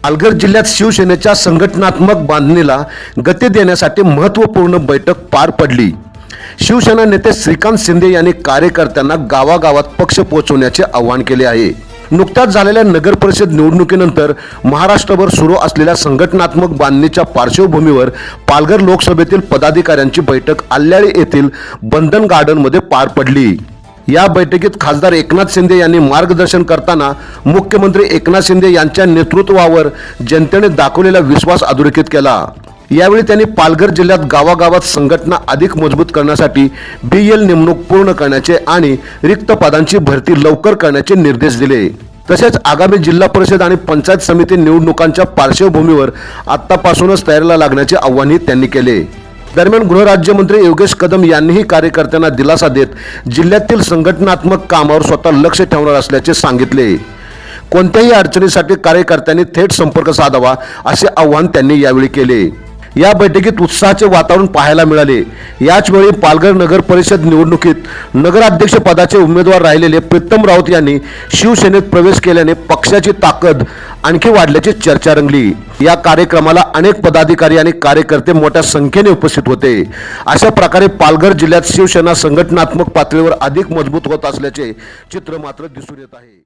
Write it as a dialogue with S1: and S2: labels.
S1: पालघर जिल्ह्यात शिवसेनेच्या संघटनात्मक बांधणीला गती देण्यासाठी महत्त्वपूर्ण बैठक पार पडली। शिवसेना नेते श्रीकांत शिंदे यांनी कार्यकर्त्यांना गावागावात पक्ष पोहोचवण्याचे आवाहन केले आहे। नुकत्याच झालेल्या नगर परिषद निवडणुकीनंतर महाराष्ट्रभर सुरू असलेल्या संघटनात्मक बांधणीच्या पार्श्वभूमीवर पालघर लोकसभेतील पदाधिकाऱ्यांची बैठक आल्याळी येथील बंधन गार्डनमध्ये पार पडली। या बैठकीत खासदार एकनाथ शिंदे यांनी मार्गदर्शन करताना मुख्यमंत्री एकनाथ शिंदे यांच्या नेतृत्वावर जनतेने दाखवलेला विश्वास अधोरेखित केला। यावेळी त्यांनी पालघर जिल्ह्यात गावागावात संघटना अधिक मजबूत करण्यासाठी बीएल नेमणूक पूर्ण करण्याचे आणि रिक्त पदांची भरती लवकर करण्याचे निर्देश दिले। तसेच आगामी जिल्हा परिषद आणि पंचायत समिती निवडणुकांच्या पार्श्वभूमीवर आतापासूनच तयारीला लागण्याचे आवाहनही त्यांनी केले। दरम्यान गृहराज्यमंत्री योगेश कदम यांनीही कार्यकर्त्यांना दिलासा देत जिल्ह्यातील संघटनात्मक कामावर स्वतः लक्ष ठेवणार असल्याचे सांगितले। कोणत्याही अडचणीसाठी कार्यकर्त्यांनी थेट संपर्क साधावा असे आवाहन त्यांनी यावेळी केले। या बैठकीत उत्साहाचे वातावरण पाहायला मिळाले। याच वेळी पालघर नगर परिषद निवडणुकीत नगराध्यक्ष पदाचे उमेदवार राहिलेले प्रीतम राऊत यांनी शिवसेनेत प्रवेश केल्याने पक्षाची ताकद आणखी वाढल्याची चर्चा रंगली। या कार्यक्रमाला अनेक पदाधिकारी आणि कार्यकर्ते मोठ्या संख्येने उपस्थित होते। अशा प्रकारे पालघर जिल्ह्यात शिवसेना संघटनात्मक पातळीवर अधिक मजबूत होत असल्याचे चित्र मात्र दिसून येत आहे।